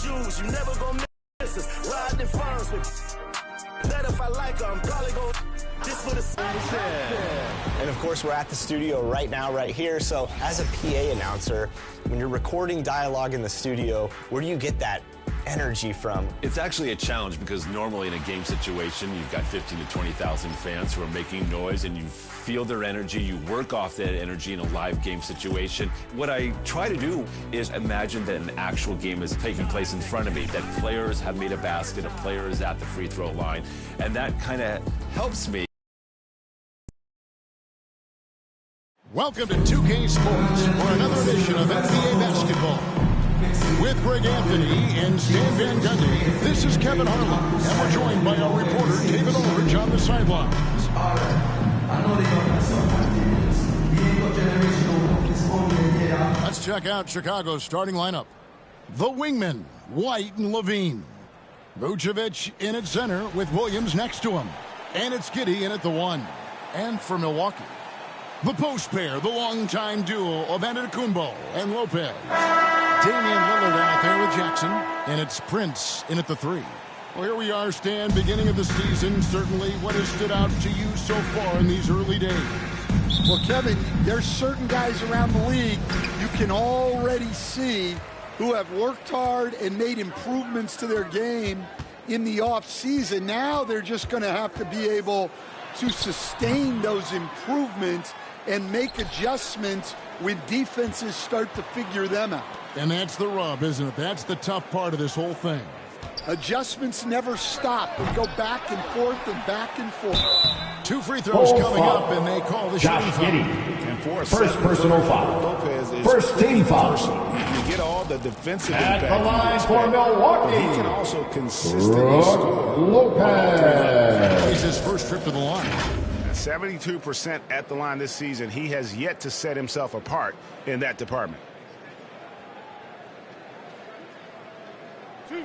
shoes, you never gonna miss us. Ride the farms with that if I like her, I'm probably gonna this for the And of course, we're at the studio right now, right here. So as a PA announcer, when you're recording dialogue in the studio, where do you get that energy from? It's actually a challenge because normally in a game situation, you've got 15 to 20,000 fans who are making noise and you feel their energy, you work off that energy in a live game situation. What I try to do is imagine that an actual game is taking place in front of me, that players have made a basket, a player is at the free throw line, and that kind of helps me. Welcome to 2K Sports for another edition of NBA basketball. With Greg Anthony and Stan Van Gundy, this is Kevin Harlan, and we're joined by our reporter David Ulrich on the sidelines. Let's check out Chicago's starting lineup. The wingmen, White and Levine. Vucevic in at center with Williams next to him. And it's Giddey in at the 1. And for Milwaukee, the post pair, the longtime duo of Antetokounmpo and Lopez. Damian Lillard out there with Jackson, and it's Prince in at the 3. Well, here we are, Stan, beginning of the season. Certainly, what has stood out to you so far in these early days? Well, Kevin, there's certain guys around the league you can already see who have worked hard and made improvements to their game in the offseason. Now they're just going to have to be able to sustain those improvements and make adjustments when defenses start to figure them out. And that's the rub, isn't it? That's the tough part of this whole thing. Adjustments never stop. They go back and forth and back and forth. 2 free throws coming up, and they call the shooting foul. And first personal foul. First team foul. You get all the defensive at impact. The line for Milwaukee. He can also consistently score. Lopez. Plays his first trip to the line. 72% at the line this season. He has yet to set himself apart in that department. 2.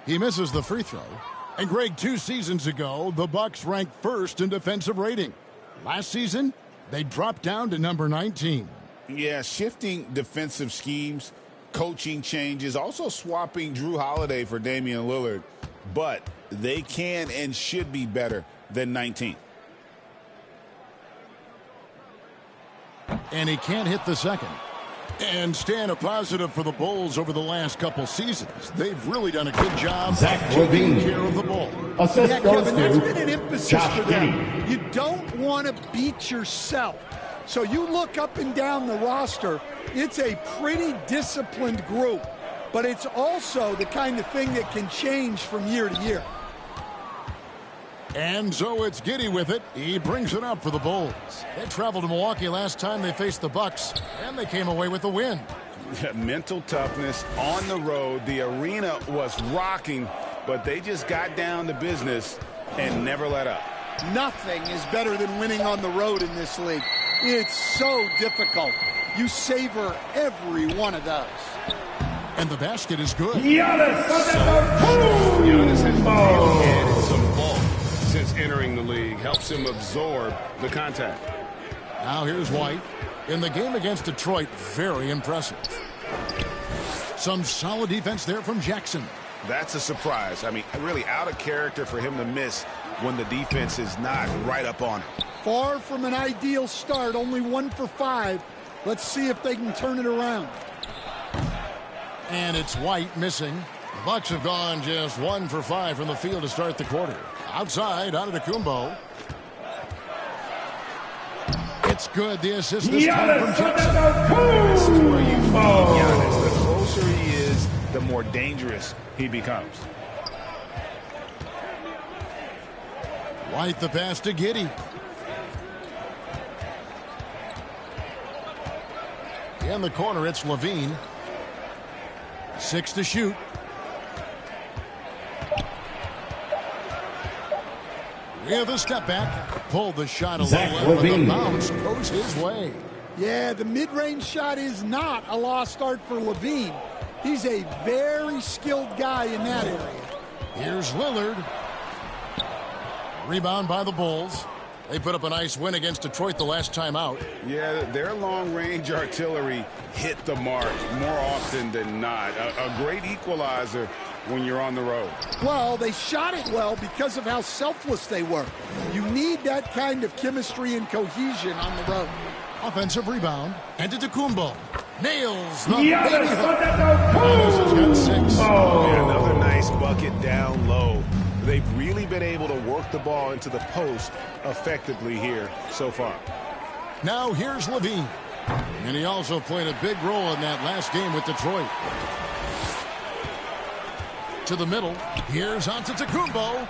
He misses the free throw. And Greg, 2 seasons ago, the Bucks ranked first in defensive rating. Last season, they dropped down to number 19. Yeah, shifting defensive schemes, coaching changes, also swapping Drew Holiday for Damian Lillard. But they can and should be better than 19. And he can't hit the second. And Stan, a positive for the Bulls over the last couple seasons. They've really done a good job taking care of the ball. Yeah, Kevin, that's been an emphasis for them. You don't want to beat yourself. So you look up and down the roster, it's a pretty disciplined group. But it's also the kind of thing that can change from year to year. And so it's Giddey with it. He brings it up for the Bulls. They traveled to Milwaukee last time they faced the Bucks, and they came away with a win. Mental toughness on the road. The arena was rocking, but they just got down to business and never let up. Nothing is better than winning on the road in this league. It's so difficult. You savor every one of those. And the basket is good. Giannis Giannis has really added some bulk since entering the league. Helps him absorb the contact. Now here's White. In the game against Detroit, very impressive. Some solid defense there from Jackson. That's a surprise. I mean, really out of character for him to miss when the defense is not right up on him. Far from an ideal start, only 1 for 5. Let's see if they can turn it around. And it's White missing. The Bucks have gone just 1 for 5 from the field to start the quarter. Outside, Antetokounmpo. It's good. The assist this time from Jackson. This is where you find Giannis. The closer he is, the more dangerous he becomes. White the pass to Giddey. In the corner, it's Levine. 6 to shoot. With a step back, pulled the shot a little, but the bounce goes his way. Yeah, the mid-range shot is not a lost art for Levine. He's a very skilled guy in that area. Here's Lillard. Rebound by the Bulls. They put up a nice win against Detroit the last time out. Yeah, their long-range artillery hit the mark more often than not. A great equalizer when you're on the road. Well, they shot it well because of how selfless they were. You need that kind of chemistry and cohesion on the road. Offensive rebound. Antetokounmpo nails the baby hook. Giannis has got 6. And another nice bucket down low. They've really been able to work the ball into the post effectively here so far. Now here's Levine. And he also played a big role in that last game with Detroit. To the middle. Here's Antetokounmpo.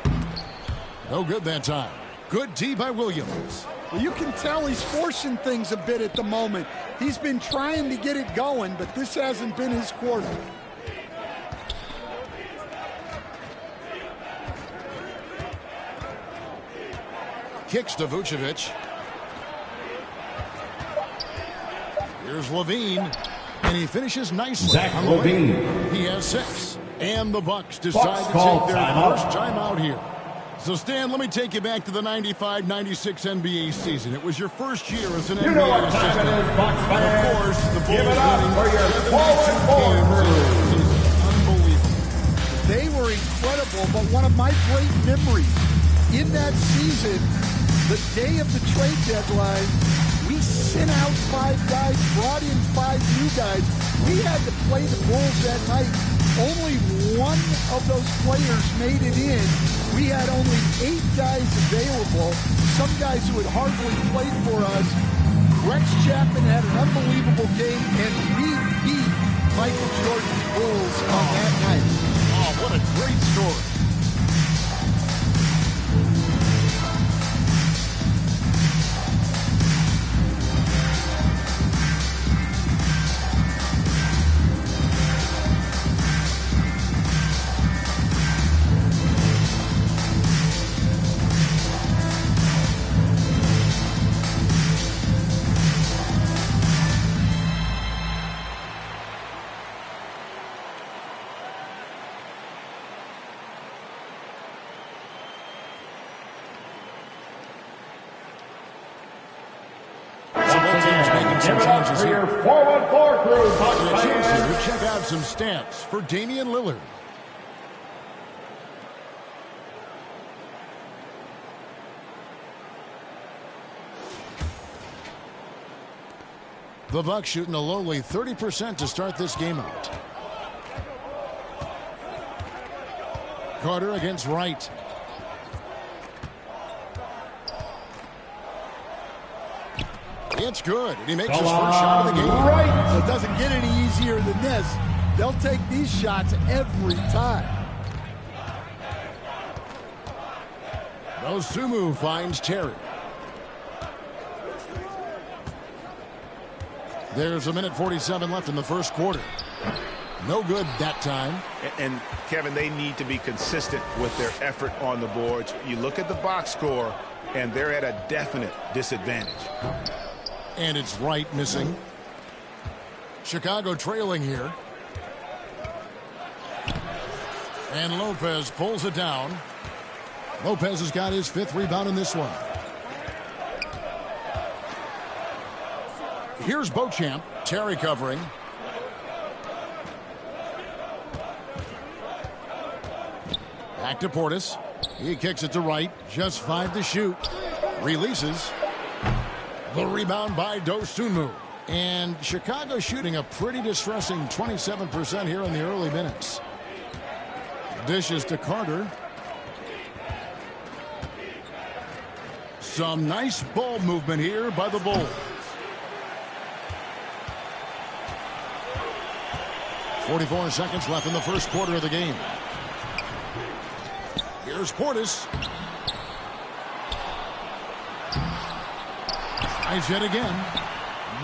No good that time. Good D by Williams. Well, you can tell he's forcing things a bit at the moment. He's been trying to get it going, but this hasn't been his quarter. Kicks to Vucevic. Here's Levine. And he finishes nicely. Zach on the Levine. way. He has 6. And the Bucks decide to call take their timeout. first timeout here. So, Stan, let me take you back to the 95-96 NBA season. It was your first year as an You NBA know what time assistant. it is, Bucks And of fans. course, the Give Bulls it up winning for your 72 4-1-4 games. Unbelievable. They were incredible, but one of my great memories in that season, the day of the trade deadline, we sent out 5 guys, brought in 5 new guys. We had to play the Bulls that night. Only one of those players made it in. We had only 8 guys available, some guys who had hardly played for us. Rex Chapman had an unbelievable game, and we beat Michael Jordan's Bulls on that night. Oh, what a great story. Give it up for your 4-1-4 crew, Bucks A chance here fans. to check out some stats for Damian Lillard. The Bucks shooting a lowly 30% to start this game out. Carter against Wright. It's good, and he makes his first shot of the game. Right. It doesn't get any easier than this. They'll take these shots every time. Dosunmu finds Terry. There's 1:47 left in the first quarter. No good that time. And Kevin, they need to be consistent with their effort on the boards. You look at the box score, and they're at a definite disadvantage. And it's Wright missing. Chicago trailing here. And Lopez pulls it down. Lopez has got his 5th rebound in this one. Here's Beauchamp. Terry covering. Back to Portis. He kicks it to Wright. Just 5 to shoot. Releases. The rebound by Dosunmu. And Chicago shooting a pretty distressing 27% here in the early minutes. Dishes to Carter. Some nice ball movement here by the Bulls. 44 seconds left in the first quarter of the game. Here's Portis. Tries yet again.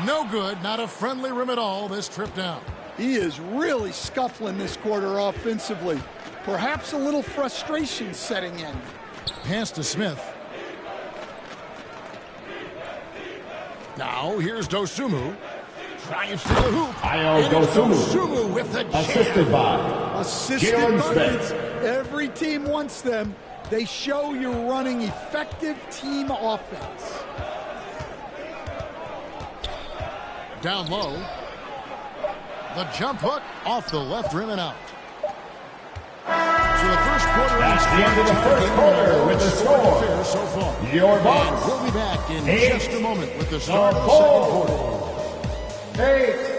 No good. Not a friendly rim at all this trip down. He is really scuffling this quarter offensively. Perhaps a little frustration setting in. Pass to Smith. Now here's Dosunmu. Drives to the hoop. Ayo And it's Dosunmu. Dosunmu with the jam. Assisted by Assisted Jalen buckets. Smith. Every team wants them. They show you're running effective team offense. Down low. The jump hook off the left rim and out. So the first quarter That's the end of the first quarter with the score. So far. Your Bucks. And we'll be back in 8. just a moment with the start of the second quarter. 8.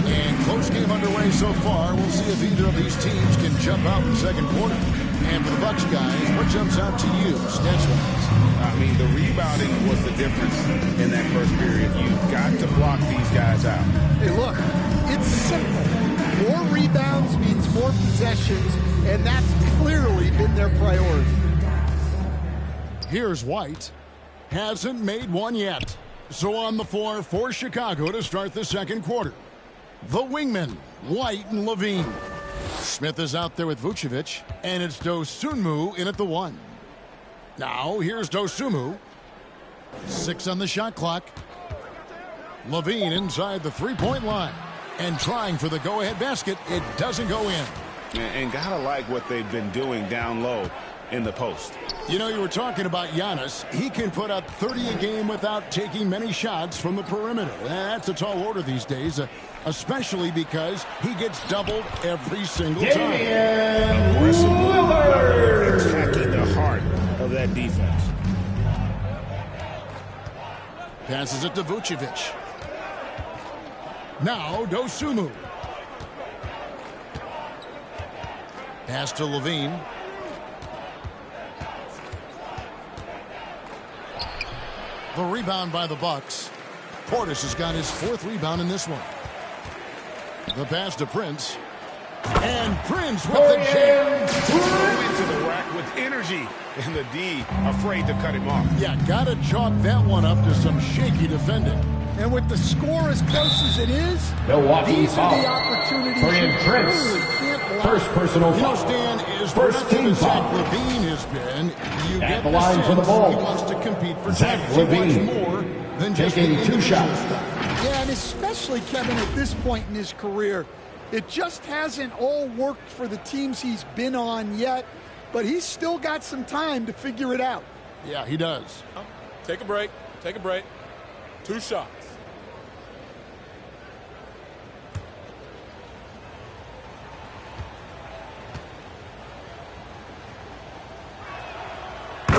And close game underway so far. We'll see if either of these teams can jump out in the second quarter. And for the Bucks guys, what jumps out to you, stats-wise? I mean, the rebounding was the difference in that first period. You've got to block these guys out. Hey, look, it's simple. More rebounds means more possessions, and that's clearly been their priority. Here's White. Hasn't made one yet. So on the floor for Chicago to start the second quarter. The wingmen, White and Levine. Smith is out there with Vucevic, and it's Dosunmu in at the 1. Now, here's Dosunmu. 6 on the shot clock. Levine inside the three-point line. And trying for the go-ahead basket. It doesn't go in. And gotta like what they've been doing down low in the post. You know, you were talking about Giannis. He can put up 30 a game without taking many shots from the perimeter. That's a tall order these days, especially because he gets doubled every single time. Aggressively attacking the heart of that defense. Passes it to Vucevic. Now Dosunmu. Pass to Levine. The rebound by the Bucks. Portis has got his 4th rebound in this one. The pass to Prince. And Prince with the jam. Into the rack with energy. And the D afraid to cut him off. Yeah, gotta chalk that one up to some shaky defending. And with the score as close as it is, Milwaukee these are the foul. opportunities Brian you Prince. truly can't block. First personal You know, foul. Stan, as First productive team as Zach foul. Levine has been, you At get the line sense for the Bulls. he wants to compete for Zach titles. He wants Levine more than just taking the 2 individual shots. stuff. Yeah, and especially, Kevin, at this point in his career, it just hasn't all worked for the teams he's been on yet, but he's still got some time to figure it out. Yeah, he does. Take a break. Take a break. 2 shots.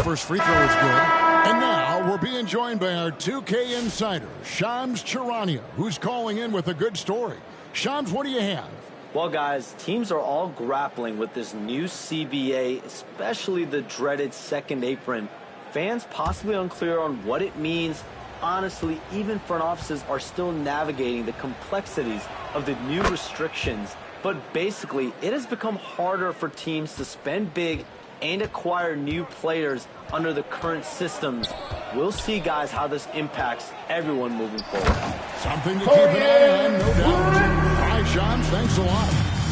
First free throw is good. And now we're being joined by our 2K insider, Shams Charania, who's calling in with a good story. Shams, what do you have? Well, guys, teams are all grappling with this new CBA, especially the dreaded second apron. Fans possibly unclear on what it means. Honestly, even front offices are still navigating the complexities of the new restrictions. But basically, it has become harder for teams to spend big and acquire new players under the current systems. We'll see, guys, how this impacts everyone moving forward. Something to keep an eye on, no doubt. All right, Shams, thanks a lot.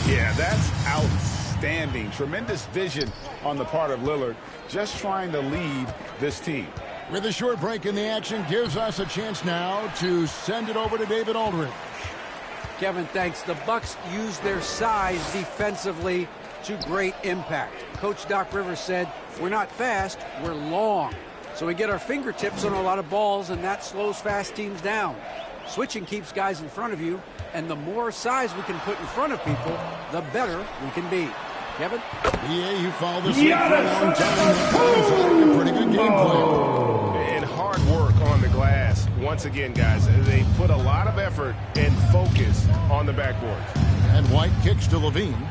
Yeah, that's outstanding. Tremendous vision on the part of Lillard, just trying to lead this team. With a short break in the action, gives us a chance now to send it over to David Aldridge. Kevin, thanks. The Bucks use their size defensively to great impact. Coach Doc Rivers said, we're not fast, we're long. So we get our fingertips on a lot of balls, and that slows fast teams down. Switching keeps guys in front of you, and the more size we can put in front of people, the better we can be. Kevin? Yeah, you followed this league for a long time. That sounds like a pretty good game plan. And hard work on the glass. Once again, guys, they put a lot of effort and focus on the backboard. And White kicks to Levine.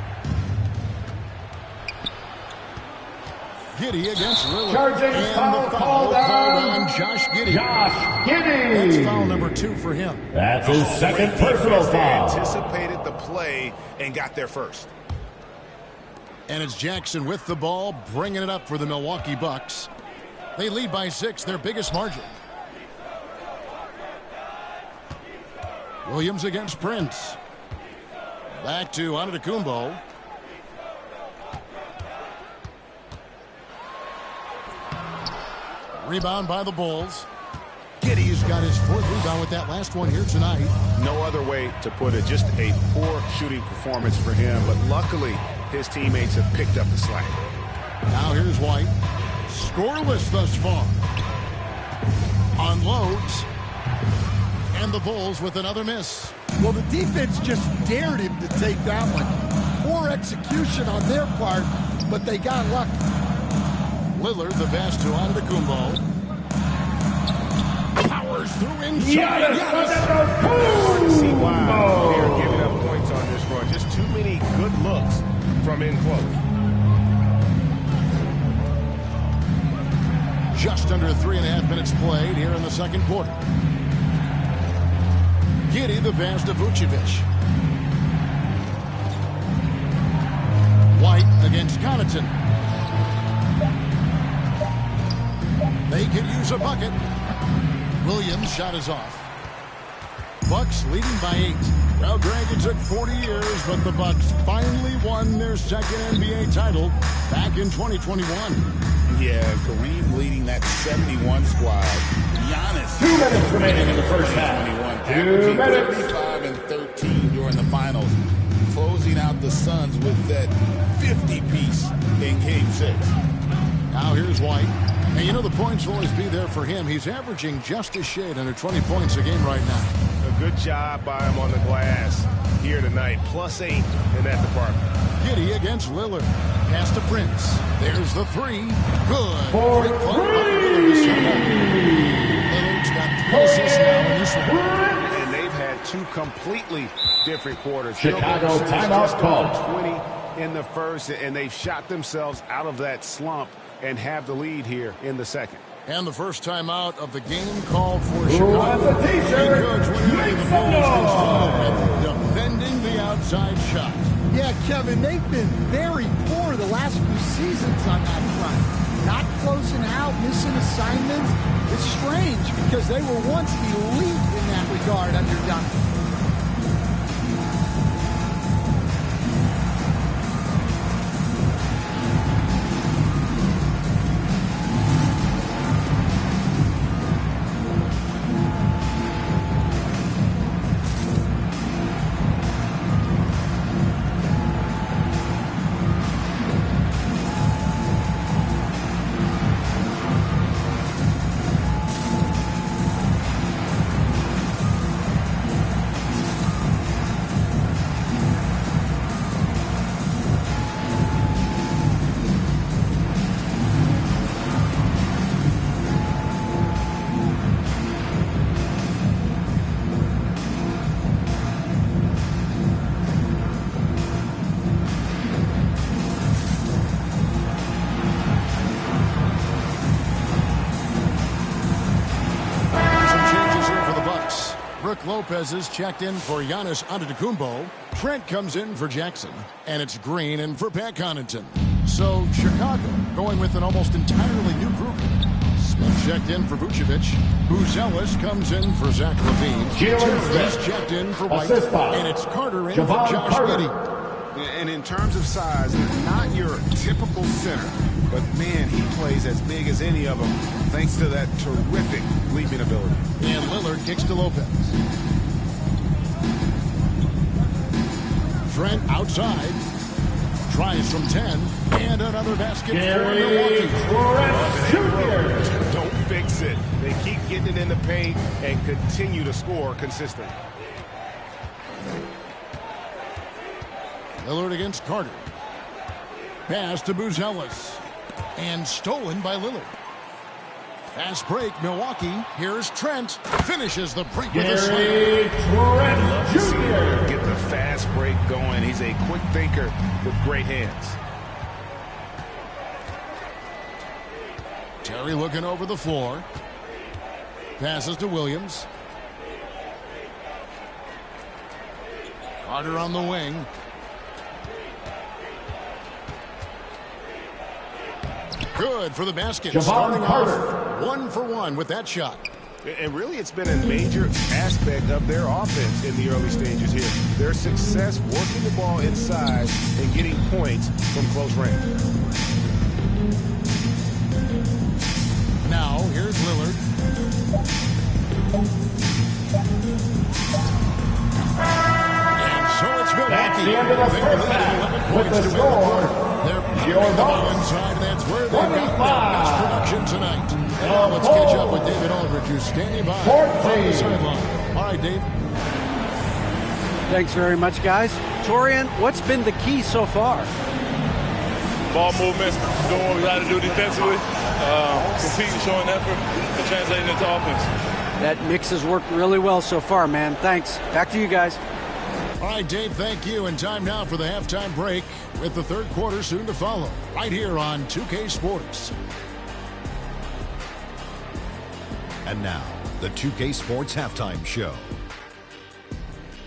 Giddey against Lillard. Charging and foul the foul called on on Josh Giddey. Josh Giddey. That's foul number 2 for him. That's his second personal They foul. anticipated the play and got there first. And it's Jackson with the ball, bringing it up for the Milwaukee Bucks. They lead by 6, their biggest margin. Williams against Prince. Back to Antetokounmpo. Rebound by the Bulls. Giddey's got his 4th rebound with that last one here tonight. No other way to put it. Just a poor shooting performance for him. But luckily, his teammates have picked up the slack. Now here's White. Scoreless thus far. Unloads. And the Bulls with another miss. Well, the defense just dared him to take that one. Poor execution on their part, but they got lucky. Lillard, the pass to Antetokounmpo. Powers through inside. Hard to see why they're giving up points on this run. Just too many good looks from in close. Just under 3.5 minutes played here in the second quarter. Giddey, the pass to Vucevic. White against Connaughton. They could use a bucket. Williams' shot is off. Bucks leading by 8. Well, Greg, it took 40 years, but the Bucks finally won their second NBA title back in 2021. Yeah, Kareem leading that 71 squad. Giannis. 2 minutes remaining in the first half. 2 minutes. 35 and 13 during the finals. Closing out the Suns with that 50-piece in Game 6. Now here's White. And you know the points will always be there for him. He's averaging just a shade under 20 points a game right now. A good job by him on the glass here tonight. +8 in that department. Giddey against Lillard. Pass to Prince. There's the 3. Good. For Lillard's got 3 assists now in this one. And they've had 2 completely different quarters. Chicago timeout call. 20 in the first, and they've shot themselves out of that slump and have the lead here in the second. And the first time out of the game called for Chicago. That's a t-shirt. Defending the outside shot. Yeah, Kevin, they've been very poor the last few seasons on that front. Not closing out, missing assignments. It's strange because they were once elite in that regard under Duncan. Lopez is checked in for Giannis Antetokounmpo. Trent comes in for Jackson. And it's Green in for Pat Connaughton. So Chicago going with an almost entirely new group. Smith checked in for Vucevic. Buzelis comes in for Zach LaVine. Terry's checked in for White. And it's Carter in for Josh Giddey. And in terms of size, not your typical center. But, man, he plays as big as any of them thanks to that terrific leaping ability. And Lillard kicks to Lopez. Trent outside. Tries from 10. And another basket for Milwaukee. Don't fix it. They keep getting it in the paint and continue to score consistently. Lillard against Carter. Pass to Buzelis. And stolen by Lillard. Fast break, Milwaukee. Here's Trent. Finishes the break with a slam. Trent Jr. Get the fast break going. He's a quick thinker with great hands. Terry looking over the floor. Passes to Williams. Carter on the wing. Good for the basket. Starting off 1 for 1 with that shot. And really, it's been a major aspect of their offense in the early stages here. Their success working the ball inside and getting points from close range. Now, here's Lillard. That's the end of the first half with the score. Your Bucks, that's where they've got their best production tonight. And now let's catch up with David Aldridge, who's standing by from the sideline. All right, Dave. Thanks very much, guys. Torian, what's been the key so far? Ball movement, doing what we got to do defensively, competing, showing effort, and translating into offense. That mix has worked really well so far, man. Thanks. Back to you guys. All right, Dave, thank you. And time now for the halftime break with the third quarter soon to follow right here on 2K Sports. And now, the 2K Sports Halftime Show.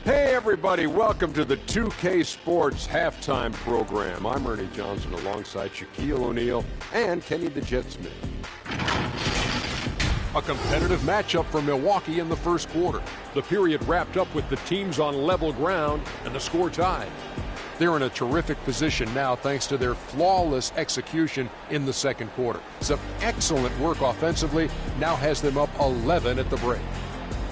Hey, everybody. Welcome to the 2K Sports Halftime Program. I'm Ernie Johnson alongside Shaquille O'Neal and Kenny the Jet Smith. A competitive matchup for Milwaukee in the first quarter. The period wrapped up with the teams on level ground and the score tied. They're in a terrific position now thanks to their flawless execution in the second quarter. Some excellent work offensively now has them up 11 at the break.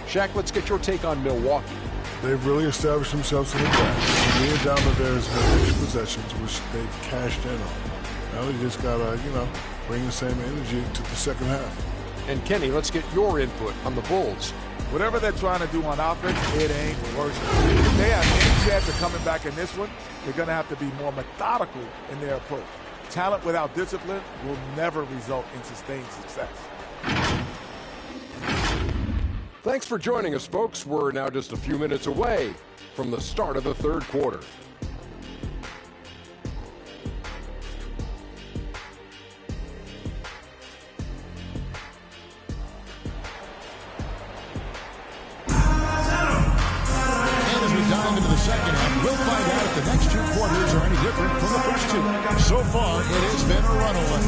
Shaq, let's get your take on Milwaukee. They've really established themselves in the glass. Being down to there has been extra possessions, which they've cashed in on. Now they just got to, bring the same energy to the second half. And Kenny, let's get your input on the Bulls. Whatever they're trying to do on offense, it ain't working. If they have any chance of coming back in this one, they're going to have to be more methodical in their approach. Talent without discipline will never result in sustained success. Thanks for joining us, folks. We're now just a few minutes away from the start of the third quarter. Into the second half. We'll find out if the next two quarters are any different from the first two. So far, it has been a runaway.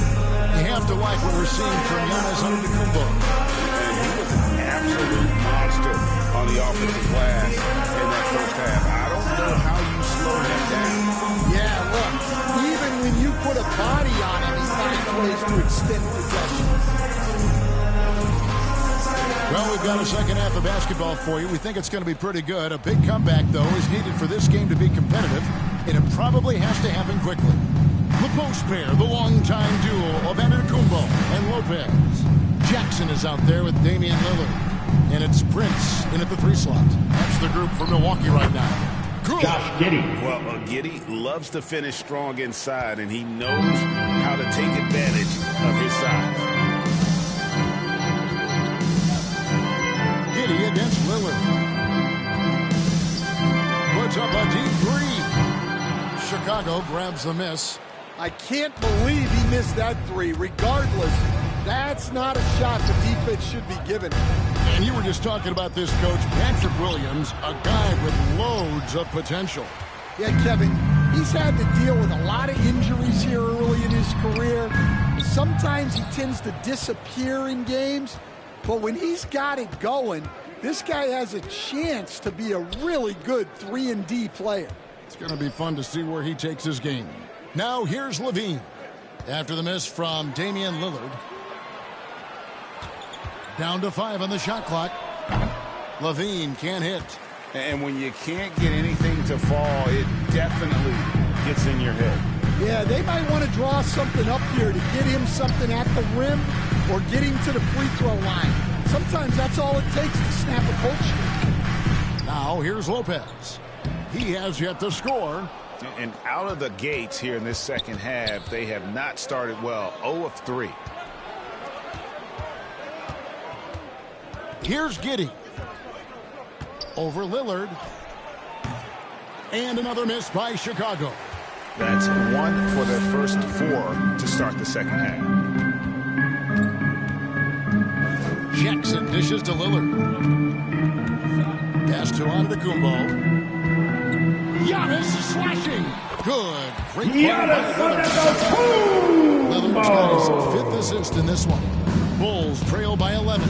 You have to like what we're seeing from Giannis Antetokounmpo. And he was an absolute monster on the offensive glass in that first half. I don't know how you slow him down. Yeah, look, even when you put a body on him, he finds ways to extend possession. Well, we've got a second half of basketball for you. We think it's going to be pretty good. A big comeback, though, is needed for this game to be competitive, and it probably has to happen quickly. The post pair, the longtime duo of Antetokounmpo and Lopez. Jackson is out there with Damian Lillard, and it's Prince in at the 3 slot. That's the group for Milwaukee right now. Good. Josh Giddey. Well, Giddey loves to finish strong inside, and he knows how to take advantage of his size. Giddey against Lillard. Puts up a deep three. Chicago grabs the miss. I can't believe he missed that three. Regardless, that's not a shot the defense should be given. And you were just talking about this, Coach. Patrick Williams, a guy with loads of potential. Yeah, Kevin, he's had to deal with a lot of injuries here early in his career. Sometimes he tends to disappear in games. But when he's got it going, this guy has a chance to be a really good 3-and-D player. It's going to be fun to see where he takes his game. Now here's Levine. After the miss from Damian Lillard. Down to 5 on the shot clock. Levine can't hit. And when you can't get anything to fall, it definitely gets in your head. Yeah, they might want to draw something up here to get him something at the rim or get him to the free throw line. Sometimes that's all it takes to snap a cold streak. Now here's Lopez. He has yet to score. And out of the gates here in this second half, they have not started well. 0 of 3. Here's Giddey. Over Lillard. And another miss by Chicago. That's 1 for their first 4 to start the second half. Jackson dishes to Lillard. Pass to Antetokounmpo. Giannis slashing. Good. Great Giannis Antetokounmpo. Lillard's got his 5th assist in this one. Bulls trail by 11.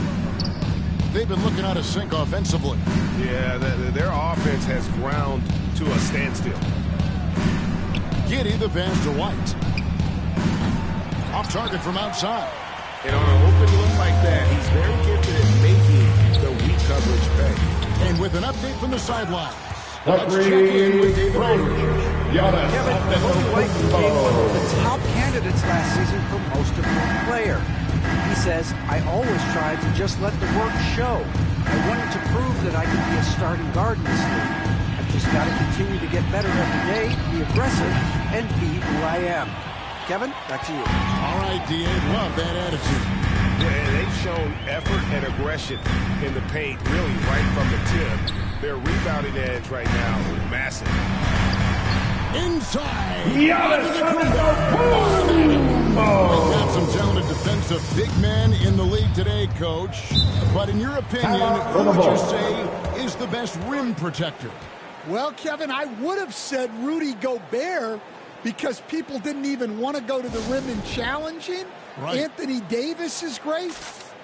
They've been looking out of sync offensively. Yeah, their offense has ground to a standstill. Giddey the pass to White. Off target from outside. And on an open look like that, he's very gifted at making the coverage pay. And with an update from the sidelines, Let's check in with David Rogers. Kevin, Kobe White became one of the top candidates last season for most improved player. He says, I always tried to just let the work show. I wanted to prove that I could be a starting guard in this league. I've just got to continue to get better every day, be aggressive, and be who I am. Kevin, back to you. All right, D.A., love that attitude. Yeah, they've shown effort and aggression in the paint really right from the tip. Their rebounding edge right now is massive. Inside. Giannis We've got some talented defensive big men in the league today, Coach. But in your opinion, who would you say is the best rim protector? Well, Kevin, I would have said Rudy Gobert because people didn't even want to go to the rim and challenge him. Right. Anthony Davis is great.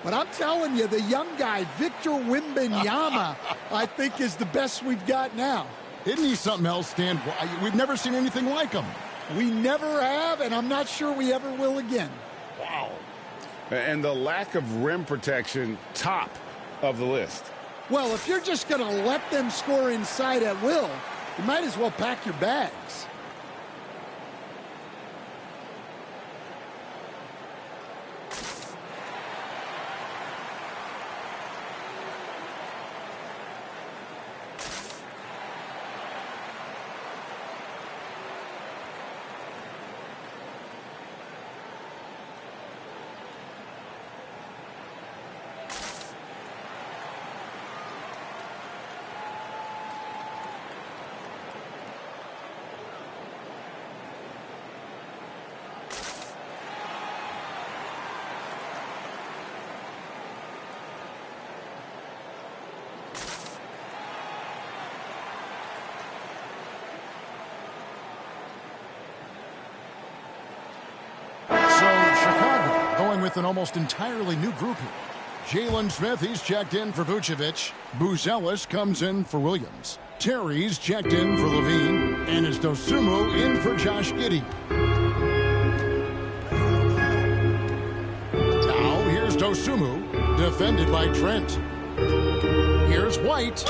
But I'm telling you, the young guy, Victor Wembanyama, I think is the best we've got now. Isn't he something else, Stan? We've never seen anything like him. We never have, and I'm not sure we ever will again. Wow. And the lack of rim protection, top of the list. Well, if you're just going to let them score inside at will, you might as well pack your bags. With an almost entirely new group here. Jalen Smith, he's checked in for Vucevic. Buzelis comes in for Williams. Terry's checked in for Levine. And it's Dosunmu in for Josh Giddey. Now here's Dosunmu, defended by Trent. Here's White.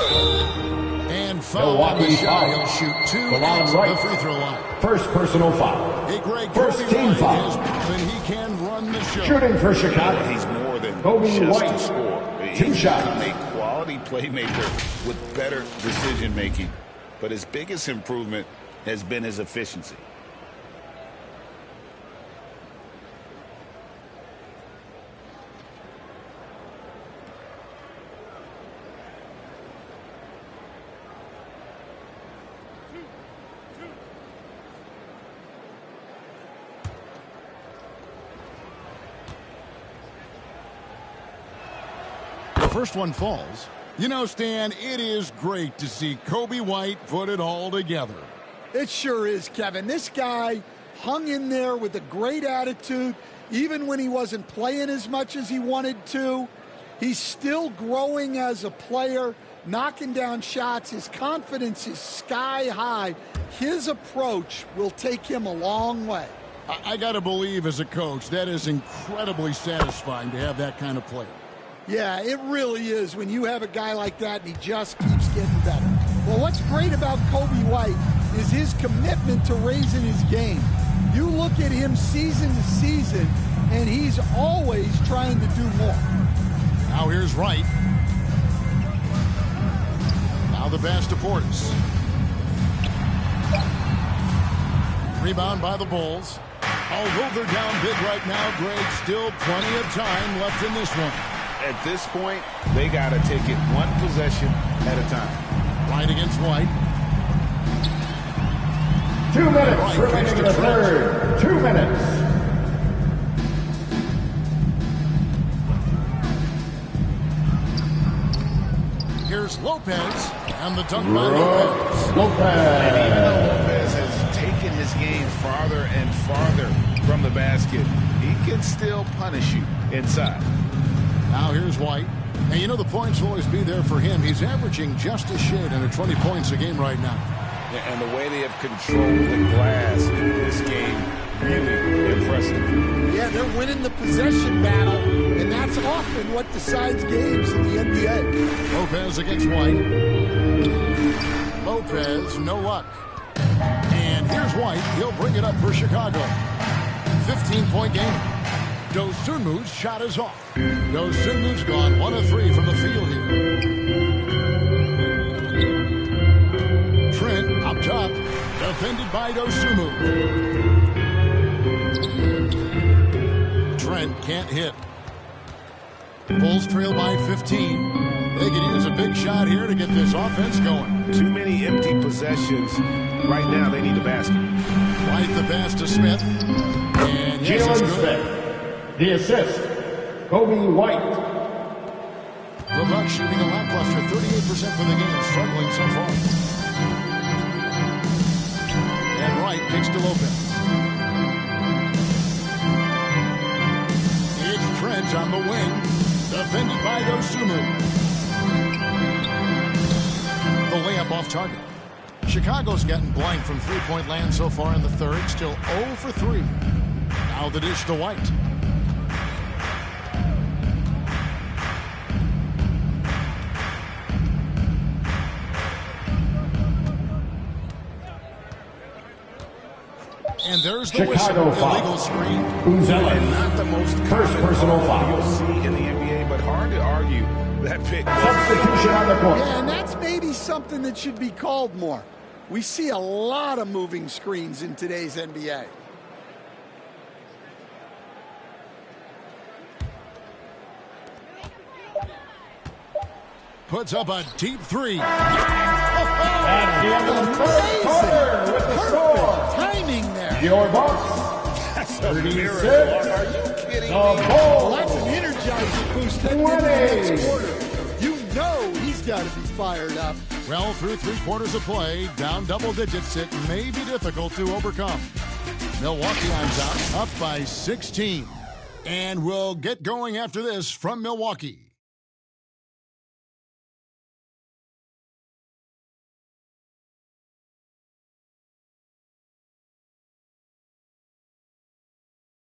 And foul on the shot. He'll shoot two at the free throw line. First personal foul. Hey, Greg, First team foul. And he can run the show. Shooting for Chicago. He's more than Kobe just White. a scorer. Two shots. He's a quality playmaker with better decision making. But his biggest improvement has been his efficiency. First one falls. You know, Stan, it is great to see Kobe White put it all together. It sure is, Kevin. This guy hung in there with a great attitude, even when he wasn't playing as much as he wanted to. He's still growing as a player, knocking down shots. His confidence is sky high. His approach will take him a long way. I got to believe as a coach, that is incredibly satisfying to have that kind of player. Yeah, it really is when you have a guy like that and he just keeps getting better. Well, what's great about Kobe White is his commitment to raising his game. You look at him season to season, and he's always trying to do more. Now here's Wright. Now the pass to Portis. Rebound by the Bulls. Although they're down big right now, Greg, still plenty of time left in this one. At this point, they got to take it one possession at a time. Right against White. 2 minutes remaining in the third. 2 minutes. Here's Lopez, and the dunk by Lopez. And even though Lopez has taken his game farther and farther from the basket, he can still punish you inside. Now here's White. And you know the points will always be there for him. He's averaging just a shade under 20 points a game right now. And the way they have controlled the glass in this game, really impressive. Yeah, they're winning the possession battle, and that's often what decides games in the NBA. Lopez against White. Lopez, no luck. And here's White. He'll bring it up for Chicago. 15-point game. Dosunmu's shot is off. Dosunmu's gone 1 of 3 from the field here. Trent up top, defended by Dosunmu. Trent can't hit. Bulls trail by 15. They could use a big shot here to get this offense going. Too many empty possessions. Right now, they need a basket. White the pass to Smith. And yes, it's good. The assist, Kobe White. The Bucks shooting a lackluster 38% for the game, struggling so far. And Wright kicks to Lopez. It's Trent on the wing, defended by Dosunmu. The layup off target. Chicago's gotten blank from three-point land so far in the third, still 0 for 3. Now the dish to White. And there's the Chicago whistle. Illegal screen. Uzeller. Not the most First personal foul. you'll see in the NBA, but hard to argue that pick. Substitution on the court. Yeah, and that's maybe something that should be called more. We see a lot of moving screens in today's NBA. Puts up a deep three. At the end of the first quarter with the score. Timing there. Your Bucks. That's a 36. miracle. Are you kidding me? The Well, Bulls. that's an energizer boost heading into the next quarter. You know he's got to be fired up. Well, through 3 quarters of play, down double digits, it may be difficult to overcome. Milwaukee on top, up by 16. And we'll get going after this from Milwaukee.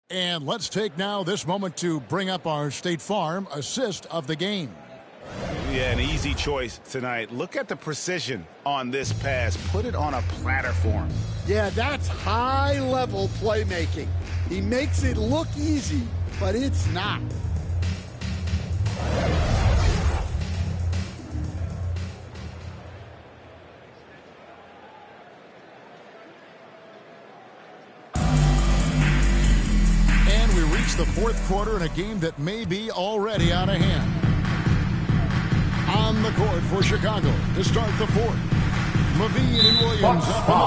And let's take now this moment to bring up our State Farm assist of the game. Yeah, an easy choice tonight. Look at the precision on this pass. Put it on a platter for him. Yeah, that's high-level playmaking. He makes it look easy, but it's not. The fourth quarter in a game that may be already out of hand. On the court for Chicago to start the fourth. LaVine and Williams up in the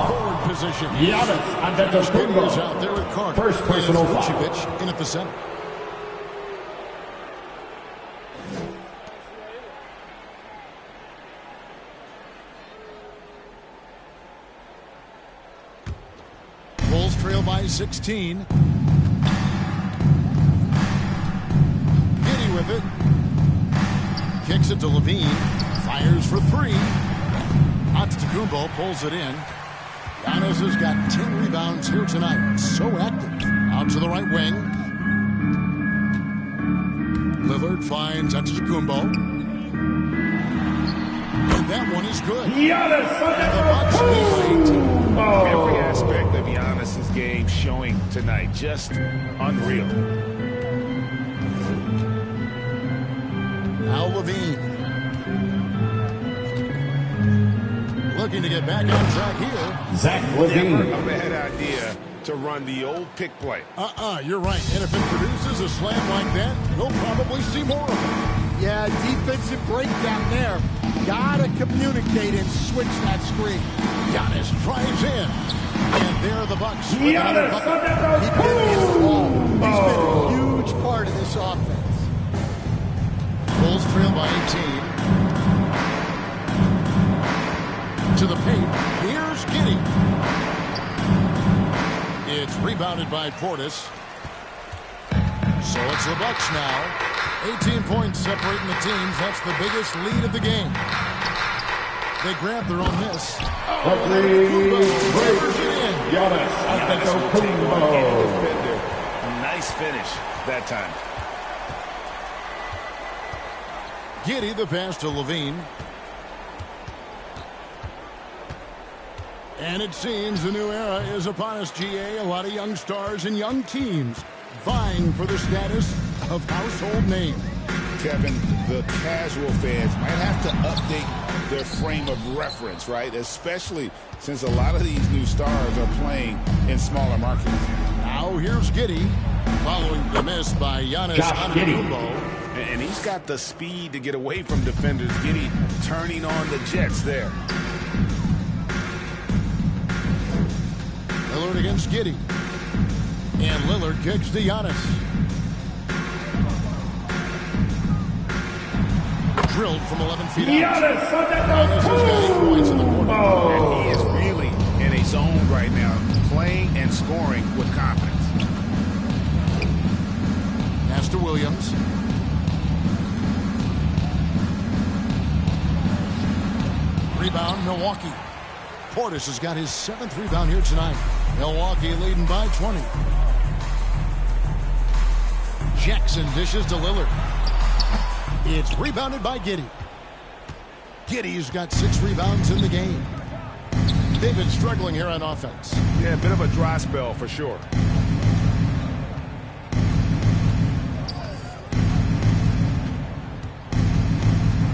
forward position. Giannis Antetokounmpo is out there with Carter. First personal foul. Vucevic in at the center. Bulls trail by 16. With it. Kicks it to LaVine. Fires for 3. Antetokounmpo pulls it in. Giannis has got 10 rebounds here tonight. So active. Out to the right wing. Lillard finds Antetokounmpo. And that one is good. Giannis Antetokounmpo. Every aspect of Giannis' game showing tonight. Just unreal. Now LaVine. Looking to get back on track here. Zach LaVine. Never a bad idea to run the old pick play. You're right. And if it produces a slam like that, you'll probably see more of it. Yeah, defensive breakdown there. Gotta communicate and switch that screen. Giannis drives in. And there are the Bucks. Giannis Keep getting him the ball. He's been a huge part of this offense. Bulls trail by 18. To the paint. Here's Giddey. It's rebounded by Portis. So it's the Bucks now. 18 points separating the teams. That's the biggest lead of the game. They grab their own miss. The three, Giannis Antetokounmpo. Nice finish that time. Giddey the pass to Levine. And it seems the new era is upon us, GA. A lot of young stars and young teams vying for the status of household name. Kevin, the casual fans might have to update their frame of reference, right? Especially since a lot of these new stars are playing in smaller markets. Now here's Giddey, following the miss by Giannis Antetokounmpo. And he's got the speed to get away from defenders. Giddey turning on the Jets there. Lillard against Giddey. And Lillard kicks to Giannis. Drilled from 11 feet out. Giannis has got 8 points in the quarter. And he is really in a zone right now, playing and scoring with confidence. Pass to Williams. Rebound, Milwaukee. Portis has got his 7th rebound here tonight. Milwaukee leading by 20. Jackson dishes to Lillard. It's rebounded by Giddey. Giddey's got 6 rebounds in the game. They've been struggling here on offense. Yeah, a bit of a dry spell for sure.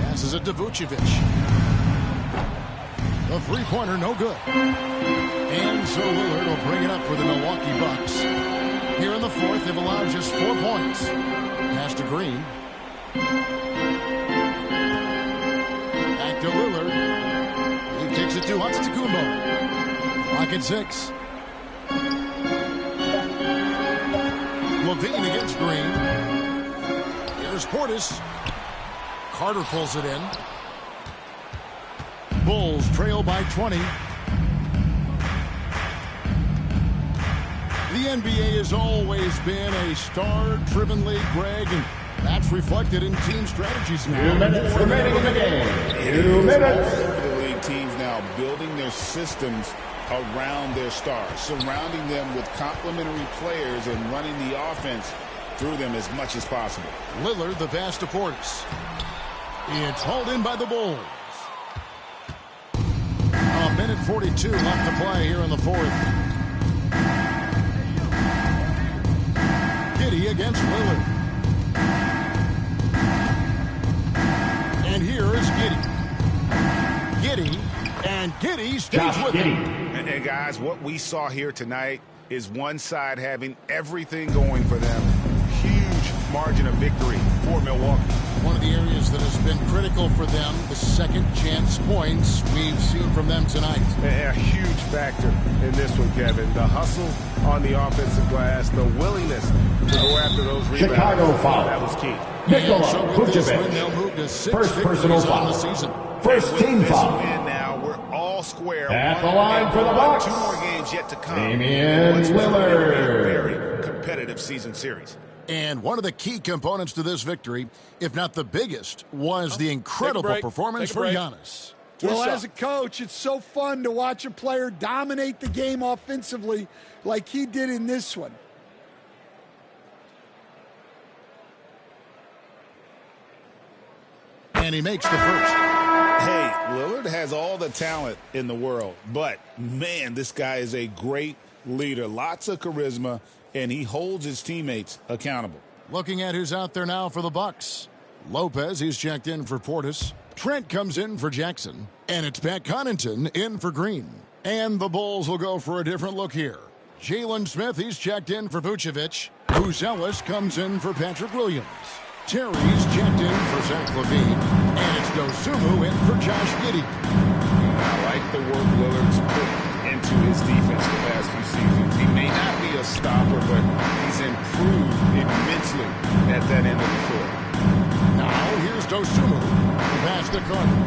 Passes it to Vucevic. The three-pointer, no good. And so Lillard will bring it up for the Milwaukee Bucks. Here in the fourth, they've allowed just 4 points. Pass to Green. Back to Lillard. He kicks it to Antetokounmpo. Clock at 6. Levine against Green. Here's Portis. Carter pulls it in. Bulls trail by 20. The NBA has always been a star-driven league, Greg, and that's reflected in team strategies now. 2 minutes remaining in the game. 2 minutes. All over the league, teams now building their systems around their stars, surrounding them with complementary players and running the offense through them as much as possible. Lillard, the pass to Portis. It's hauled in by the Bulls. A minute 42 left to play here in the fourth. Giddey against Lillard. And here is Giddey. Giddey, and Giddey stays with him. And guys, what we saw here tonight is one side having everything going for them. Huge margin of victory for Milwaukee. One of the areas that has been critical for them, the second chance points we've seen from them tonight. A huge factor in this one, Kevin. The hustle on the offensive glass, the willingness to go after those rebounds. Chicago foul. That was key. Nikola Vucevic. First personal foul. First team foul. Now we're all square. At the line for the Bucks. 2 more games yet to come. Damian Lillard. Very competitive season series. And one of the key components to this victory, if not the biggest, was the incredible performance for Giannis. Well, as a coach, it's so fun to watch a player dominate the game offensively like he did in this one. And he makes the first. Hey, Lillard has all the talent in the world, but, man, this guy is a great leader. Lots of charisma, and he holds his teammates accountable. Looking at who's out there now for the Bucks. Lopez, he's checked in for Portis. Trent comes in for Jackson. And it's Pat Connaughton in for Green. And the Bulls will go for a different look here. Jalen Smith, he's checked in for Vucevic. Ellis comes in for Patrick Williams. Terry's checked in for Zach LaVine. And it's Dosunmu in for Josh Giddey. I like the work Lillard's put into his defense the past few seasons. He may not be a stopper, but he's improved immensely at that end of the floor. Now here's Dosunmu. The pass to Carter.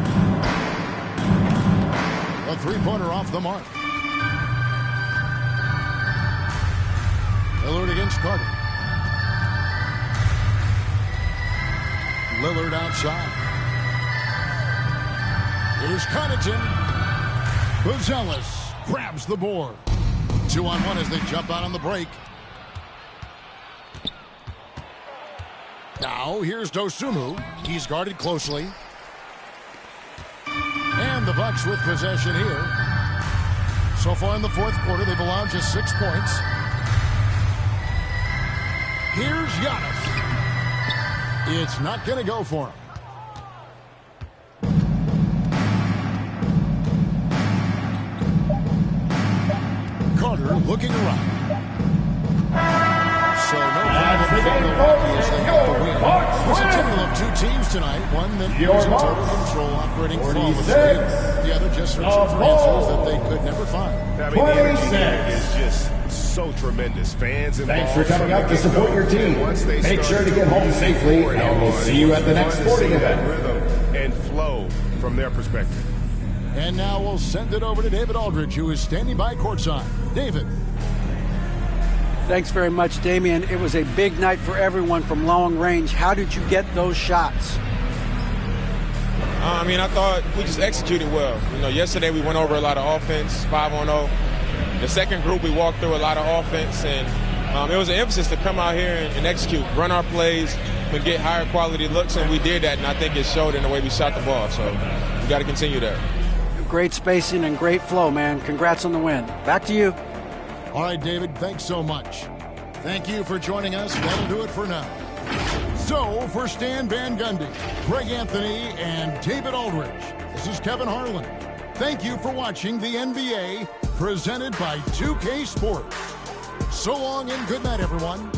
A three-pointer off the mark. Lillard against Carter. Lillard outside. Here's Connaughton. Buzelis grabs the board. 2-on-1 as they jump out on the break. Now here's Dosunmu. He's guarded closely. And the Bucks with possession here. So far in the fourth quarter, they've allowed just 6 points. Here's Giannis. It's not going to go for him. Carter looking around. So no problem for Milwaukee as they get the win. It's a tale of two teams tonight. One that was in total control, operating flawlessly. The other just searching for answers that they could never find. I mean, the energy here is just so tremendous. Fans involved. Thanks for coming out to support your team. Make sure to get home safely, and we'll see you at the next sporting event. Rhythm and flow from their perspective. And now we'll send it over to David Aldridge, who is standing by courtside. David. Thanks very much, Damian. It was a big night for everyone from long range. How did you get those shots? I thought we just executed well. Yesterday we went over a lot of offense, 5-on-0. The second group, we walked through a lot of offense, and it was an emphasis to come out here and execute, run our plays, and get higher quality looks, and we did that, and I think it showed in the way we shot the ball. So we got to continue that. Great spacing and great flow, man. Congrats on the win. Back to you. All right, David, thanks so much. Thank you for joining us. That'll do it for now. So, for Stan Van Gundy, Greg Anthony, and David Aldridge, this is Kevin Harlan. Thank you for watching the NBA presented by 2K Sports. So long and good night, everyone.